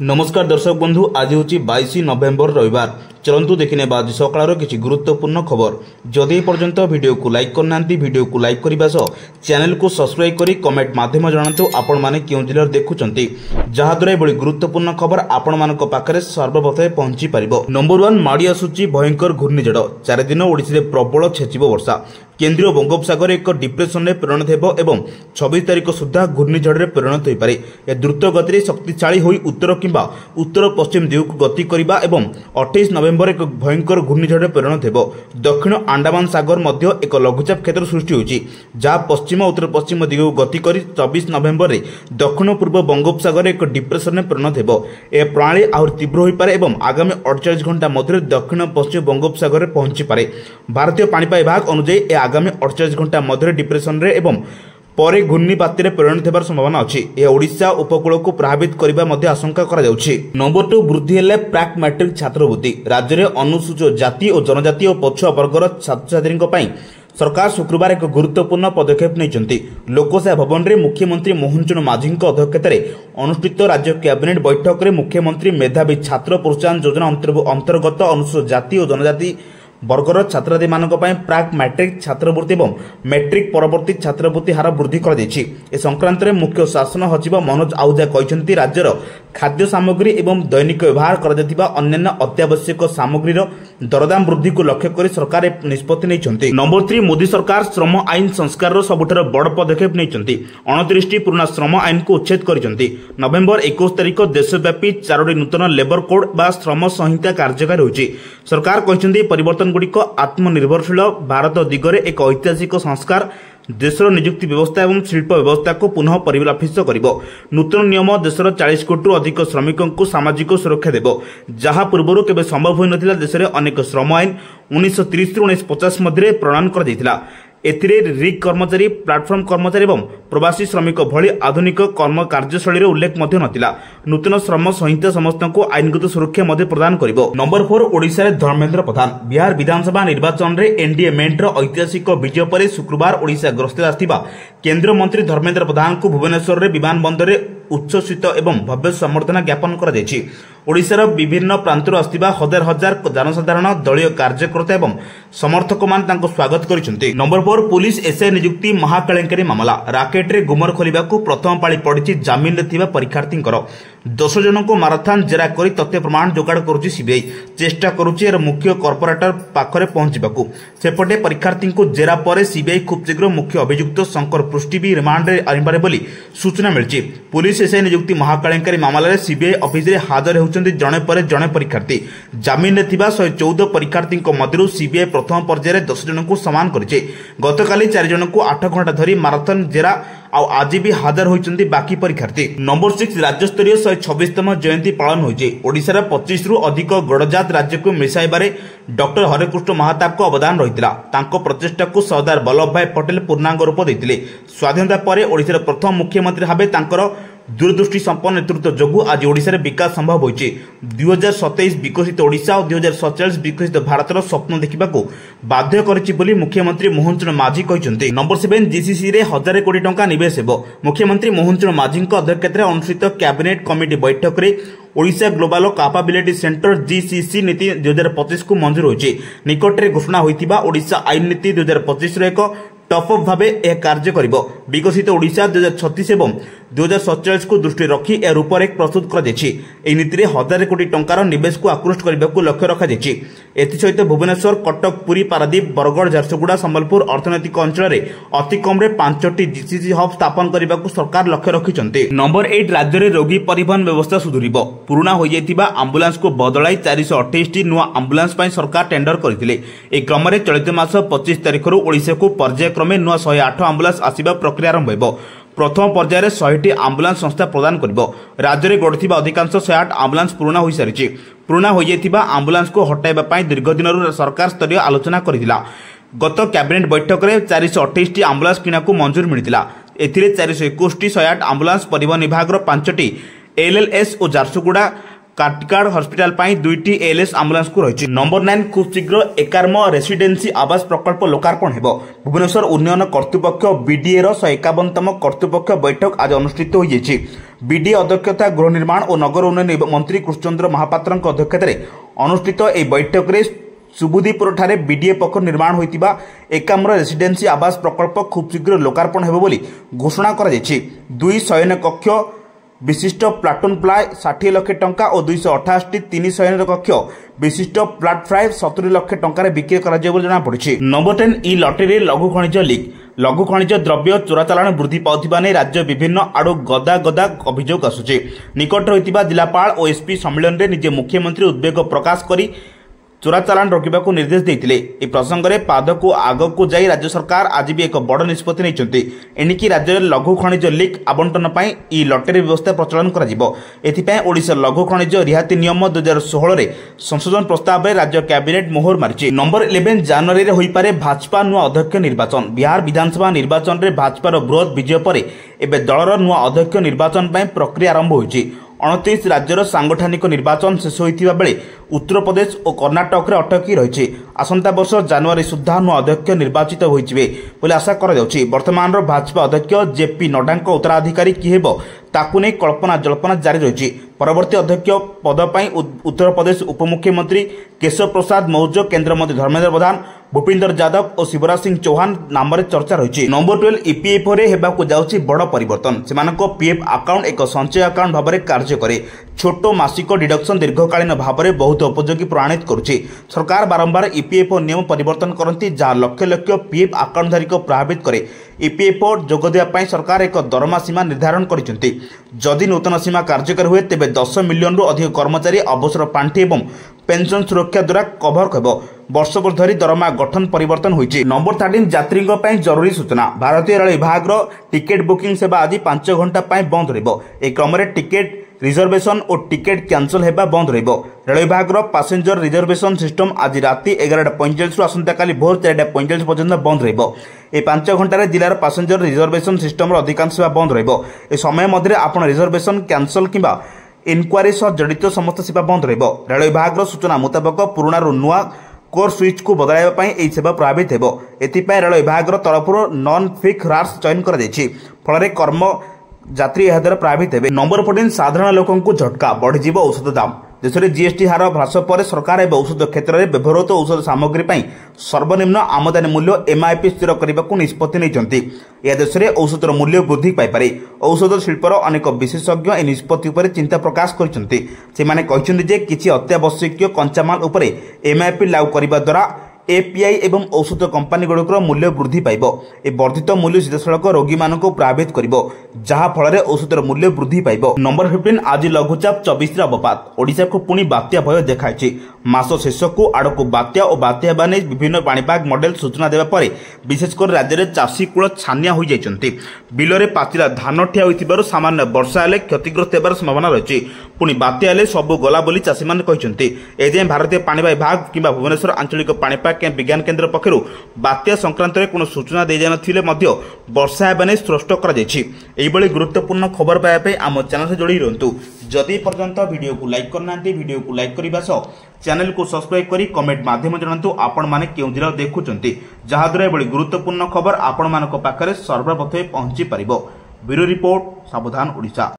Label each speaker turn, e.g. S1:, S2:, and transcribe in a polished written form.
S1: नमस्कार दर्शक बंधु, आज हूँ 22 नवेम्बर रविवार। चलतु देखने आज सकाळ किसी गुरुत्वपूर्ण खबर। जदि पर्यंत वीडियो को लाइक करना वीडियो को लाइक करने सह चैनल को सब्सक्राइब करी कमेंट माध्यम जनातु आपण माने क्यों जिले देखुंट जहाद्वारा एभली गुरुत्वपूर्ण खबर आपण मान पाखे सर्वप्रथमे पहुंची पारिबो। नंबर 1 माड़ी आसुची भयंकर घूर्णिझड़। 4 दिन ओडिशा प्रबल छेचिबो वर्षा। केंद्रीय बंगोपसागर एक डिप्रेशन में परिणत होब एवं 26 तारिख सुधा घूर्णिझड़ में परिणत हो पारे। यह द्रुत गति शक्तिशाली होई उत्तर किंबा उत्तर पश्चिम दिग को गति करबा एवं 28 नवेम्बर एक भयंकर घूर्णिझड़ में परिणत होब। दक्षिण अंडमान सागर मध्य एक लघुचाप क्षेत्र सृष्टि होछि जहाँ पश्चिम उत्तर पश्चिम दिग को गति करी 24 नवेम्बर में दक्षिण पूर्व बंगोपसागर एक डिप्रेशन में परिणत होब। यह प्रणाली आहुरी तीव्र हो पारे एवं आगामी 48 घंटा मध्य दक्षिण पश्चिम बंगोपसागर में पहुंची पारे। भारतीय पाणीपाग विभाग अनुसार आगामी 48 घंटा मध्य डिप्रेशन रे एवं परे घूर्णिपात परिणत होबार संभावना अच्छी। यह ओडिशा उपकूल को प्रभावित करने आशंका करा जाउछि। नंबर 2 वृद्धि हेले प्राक मैट्रिक छात्रवृत्ति। राज्य में अनुसूचित जाति और जनजाति और पछुआ वर्गर छात्र छात्री सरकार शुक्रवार एक गुरुत्वपूर्ण पदक्षेप नहीं। लोकसेवा भवन में मुख्यमंत्री मोहन चरण माझी अध्यक्षतार अनुष्ठित राज्य कैबिनेट बैठक में मुख्यमंत्री मेधावी छात्र प्रोत्साहन योजना अंतर्गत अनुसूचित जाति और जनजाति वर्गर छात्रार्थी मानक प्राक मैट्रिक छात्रवृत्ति और मैट्रिक परवर्ती छात्रवृत्ति हार वृद्धि कर संक्रांत में मुख्य शासन सचिव मनोज आहूजा कहते राज्यर खाद्य सामग्री एवं दैनिक व्यवहार अन्य अत्यावश्यक सामग्रीर दरदाम वृद्धि को लक्ष्य कर सरकार निष्पत्ति नहीं। नंबर 3 मोदी सरकार श्रम आईन संस्कार सबुठार बड़ पदक्षेप नहीं। 29 पुराना श्रम आईन को उच्छेद कर नवेम्बर 21 तारिख देशव्यापी 4टी नूतन लेबर कोड बा श्रम संहिता कार्यकारी होगी। सरकार कहते परिवर्तन गुड़िक आत्मनिर्भरशील भारत दिगरे एक ऐतिहासिक संस्कार देशर नियुक्ति व्यवस्था एवं शिल्प व्यवस्था को पुनः परिलक्षित करिबो। नूतन नियम देशर 40 कोटी अधिक श्रमिकों को सामाजिक सुरक्षा देबो जहां पूर्व केबे संभव होई नथिला। देश में अनेक श्रम आईन 1930 ରୁ 1950 मध्य प्रणयन कर दैथिला। एथिरे रिग कर्मचारी प्लाटफर्म कर्मचारी एवं प्रवासी श्रमिक भली आधुनिक कर्म कार्यशैली उल्लेख मध्य नथिला। नूतन श्रम संहिता समस्त को आईनगत सुरक्षा मध्य प्रदान करिबो। नंबर 4 ओडिशा रे धर्मेंद्र प्रधान। बिहार विधानसभा निर्वाचन रे एनडीए मेंटर ऐतिहासिक विजय पर शुक्रवार ओडिशा गस्ତରେ आस्थिबा केंद्र मंत्री धर्मेंद्र प्रधान को भुवनेश्वर रे विमानबंदर रे उच्छ्वसित एवं भव्य सम्बर्धना ज्ञापन कर ओडिशार विभिन्न प्रांतर आस्थिबा हजार हजार जनसाधारण दलीय कार्यकर्ता एवं समर्थक मान स्वागत करिसेंती। नंबर 4 पुलिस एसआई नियुक्ति महाकेलेंकारी मामला। राकेट रे गुमर खोलिबा को प्रथम पाଳି पड़िछि जामिन रे थिबा परीक्षार्थी 10 जन को माराथन जेरा करी तथ्य प्रमाण जोगाड़ करुछि सीबीआई। चेष्टा करुछि एर मुख्य कॉर्पोरेटर पाखरे पहुंचबाकू। सेपटे परीक्षार्थी को जेरा परे सीबीआई खूब शीघ्र मुख्य अभियुक्त शंकर पृष्टि भी रिमांड रे आनिबारे बोली सूचना मिलछि। पुलिस एसआई नियुक्ति महाकेलेंकारी मामला रे सीबीआई ऑफिस रे हाजर होउछन्ति जणे परे जणे परीक्षार्थी। जामिन रे थिबा 114 परीक्षार्थी मध्यरु सीबीआई प्रथम पर्याय 10 जन को समान करिछि। गतकाली 4 जन को 8 घंटा धरी माराथन जेरा आज भी हाजर होइछन्ति बाकी परीक्षार्थी। नंबर 6 राज्यस्तरीय 126तम जयंती पालन होइछि। ओडिशार 25 रु अधिक गड़जात राज्य को मिसाइबारे डॉक्टर हरेकृष्ण महाताब को अवदान रहितिला। तांको प्रचेष्टा को सरदार वल्लभ भाई पटेल पूर्णांग रूप दैथिले। स्वाधीनता परे ओडिशार प्रथम मुख्यमंत्री भाबे तांकर दूरदृष्टि संपन्न नेतृत्व जोगु आज ओडिशार विकास संभव होइछि। 2027 विकसित ओडिशा और 2047 विकसित भारतर स्वप्न देखिबाकू बाध्य करिछि बोली मुख्यमंत्री मोहन चरण माझी कहिसंति। नंबर 7 जीसीसी रे 1000 कोटी टंका निवेश हेबो। मुख्यमंत्री मोहन चरण माझी अध्यक्षतार अनुष्ठित कैबिनेट कमिटी बैठक रे Odisha global capability centre GCC नीति 2025 को मंजूर होइछि। निकटरे घोषणा होइतिबा ओडिशा आईन नीति 2025 रो एक टॉप अप भावे यह कार्य करिबो। विकसित ओडिशा 2036 एवं 2047 को दृष्टि रखी यह रूपरेख प्रस्तुत कर दैछि। एही नीति रे 1000 कोटी टंकार निवेश को आकृष्ट करबा को लक्ष्य रखा दैछि। एथि सहित भुवनेश्वर कटक पुरी पारादीप बरगड़ झारसुगुड़ा संबलपुर अर्थनैतिक अंचल रे अति कम रे 5टी जीसीसी हब स्थापन करबा को सरकार लक्ष्य रखिसंति। नंबर 8 राज्य रे रोगी परिवहन व्यवस्था सुधुरिबो। पुराना हो जाइतिबा एम्बुलेंस को बदलाई 428 टी नुआ एम्बुलेंस पई सरकार टेंडर करथिले। ए क्रम रे चलित मास 25 तारिख रु ओडिशा को पर्यायक्रमे नुआ 108 एम्बुलेंस आसीबा प्रक्रिया आरंभ हेबो। प्रथम पर्यायर 100टी एम्बुलेंस संस्था प्रदान करिबो। राज्य रे गढिथिबा अधिकांश 108 एम्बुलेंस पूर्ण होई सारिछि। पूर्ण हो जाइतिबा एम्बुलेंस को हटाइबा पई दीर्घ दिनरु सरकार स्तरीय आलोचना करिथिला। गत कैबिनेट बैठक रे 428 टी एम्बुलेंस किना को मंजूर मिलिथिला। एथिरे 421 टी 108 एम्बुलेंस परिवहन विभाग रो 5टी एलएलएस और झारसुगुड़ा काटिकाड हॉस्पिटल पाई 2टी एएलएस एम्बुलेंस को रही। नंबर 9 खूब शीघ्र एकार्म रेसिडेंसी आवास प्रकल्प लोकार्पण हेबो। भुवनेश्वर उन्नयन कर्तृपक्ष बीडीए रो 151तम कर्तृपक्ष बैठक आज अनुष्ठित हो जायछि। बीडीए अध्यक्षता गृह निर्माण और नगर उन्नयन मंत्री कृष्णचंद्र महापात्र अध्यक्षतार अनुष्ठित ए बैठक रे सुबुदीपुर ठारे बीडीए पक्ष निर्माण होइतिबा एकाम्र रेसिडेंसी आवास प्रकल्प खूब शीघ्र लोकार्पण हेबो बोली घोषणा करा जायछि। 2 शयन कक्ष विशिष्ट प्लाटून प्लाय 60 लाख टंका और 268 3 शयन कक्ष विशिष्ट प्लाट फ्राय 70 लाख टंका बिक्री करा जना पड़ी। नंबर 10 इ लटरी लघु खनिज लीक लघु खनिज द्रव्य चोराचालाण वृद्धि पाउथिबा नै राज्य विभिन्न आड़ू गदा गदा अभियोग आसुछि। निकट रहितिबा जिलापाल और एसपी सम्मेलन रे निजे मुख्यमंत्री उद्वेग प्रकाश करी चोराचालाण रोकने निर्देश देते। ए प्रसंग में पाद को आग को जाई राज्य सरकार आज भी एक बड़ निष्पत्ति नहीं। एणिकी राज्य में लघु खनिज लीक आवंटन पर इ लटरी व्यवस्था प्रचलन कर लघु खनिज रिहाती नियम 2016 रे संशोधन प्रस्ताव में राज्य कैबिनेट मोहर मारी। नंबर 11 जनवरी में होइपारे भाजपा नुआ अध्यक्ष निर्वाचन। बिहार विधानसभा निर्वाचन में भाजपार बृहत विजय पर एवं दलर नुआ अध्यक्ष निर्वाचन प्रक्रिया आरंभ होइछि। 29 राज्यर सांगठनिक निर्वाचन शेष होइतिबा बेले उत्तर प्रदेश और कर्णाटक रे अटकी रही। आसंता वर्ष जनवरी सुधा नुआ अध्यक्ष निर्वाचित होइजिबे बोले आशा करा जाउछि। वर्तमान भाजपा अध्यक्ष जेपी नड्डा उत्तराधिकारी कि हेबो ताकु नै कल्पना जल्पना जारी रही। परवर्ती अध्यक्ष पद पर उत्तर प्रदेश उपमुख्यमंत्री केशव प्रसाद मौर्य, केंद्र मंत्री धर्मेंद्र प्रधान, भूपिंदर यादव और शिवराज सिंह चौहान नाम चर्चा रही। नंबर 12 ईपीएफओ रे हेबाकु जाउछि बड़ परिवर्तन। सेमानको पीएफ अकाउंट एक संचय अकाउंट भाव में कार्य करे। छोट मासिक डिडक्शन दीर्घकालीन भाव में बहुत उपयोगी प्रमाणित करुछि। सरकार बारंबार ईपीएफओ नियम परिवर्तन करती जहाँ लक्ष लक्ष पीएफ अकाउंटधारी को प्रभावित करे। ईपीएफओ जोग देवाई सरकार एक दरमा सीमा निर्धारण करछन्ति। जदि नूतन सीमा कार्यकारी हुए तेबे 10 मिलियन रु अधिक कर्मचारी अवसर पांठि एवं पेंशन सुरक्षा द्वारा कभर हेबो। वर्ष वर्ष धरी दरमा गठन परिवर्तन होइछि। नंबर 13 यात्री जरूरी सूचना। भारतीय रेल विभाग टिकेट बुकिंग सेवा आज 5 घंटा बंद रहिबो। ए क्रम में टिकेट रिजर्वेशन और टिकेट कैंसल हेबा बंद रहिबो। रेल विभाग पैसेंजर रिजर्वेशन सिस्टम आज राति 11:45 आसंता काली भोर 4:45 पर्यंत बंद रहिबो। ए 5 घंटे जिलार पैसेंजर रिजर्वेशन सिस्टम अधिकांश सेवा बंद रहिबो। ए समय मध्य आपण रिजर्वेशन कैंसल किंबा इनक्वारी सह जड़ित समस्त सेवा बंद रहिबो। रेल विभाग सूचना मुताबक पुराना नुआ कोर स्विच को बदलाइबा सेवा प्रभावित हेबो। एथिपाई रेल विभाग तरफ नॉन फिक्स रार्स चयन कर दैछि। फल कर्म यात्री यह द्वारा प्रभावित हेबे। नंबर 14 साधारण लोकों को झटका बढ़िजिबो औषध दाम। देश में जीएसटी हार ह्रास पर सरकार एवं औषध क्षेत्र में व्यवहृत औषध सामग्री सर्वनिम्न आमदानी मूल्य एमआईपी स्थिर करने को निष्पत्ति नहीं। यह देश में औषधर मूल्य वृद्धि पाइपे। औषध शिल्पर अनेक विशेषज्ञ ए निष्पत्ति पर चिंता प्रकाश करते किसी अत्यावश्यक कंचामाल उपर एमआईपी लागू करने द्वारा एपीआई एवं औषध कंपानी गुड़िकर मूल्य वृद्धि पाइब। ए वर्धित मूल्य सीधासलख रोगी मानक प्रभावित करिबो, जहा फल औषधर मूल्य वृद्धि पाइब। नंबर 15 आज लघुचाप 24 अवपात। ओडिशा को पुणी बात्या भय देखाइछि। मास शेष को आड़क बात्या और बात्या हेबा नै विभिन्न पाणीपाग मॉडल सूचना देबा परे विशेषकर राज्य में चाषी कूल छानिया हो जाइछन्ति। बिलरे पाचिला धान ठिया होइतिबारु सामान्य वर्षा हेले क्षतिग्रस्त हेबार संभावना रहिछि। पुणी बात्या हेले सबु गला बोली चाषी माने कहिसन्ति। एजे भारतीय पाणीपाग विभाग किंबा भुवनेश्वर आंचलिक पाणीपाग विज्ञान केन्द्र पक्षर बात्या संक्रांत में कौन सूचना दी जान वर्षा हेबा स्पष्ट कर गुरुत्वपूर्ण खबर पाइबा आम चैनल से जोड़ी रुहतु। जदि पर्यंत वीडियो को लाइक करना वीडियो को लाइक करने सह चैनल को सब्सक्राइब करी कमेंट माध्यम जनातु आपण माने केउ जिला देखुचंती, जहा द्वारा एभली गुरुत्वपूर्ण खबर आपण मानक पाखरे सर्वप्रथमे पहुंची परिबो। ब्यूरो रिपोर्ट, सावधान ओडिशा।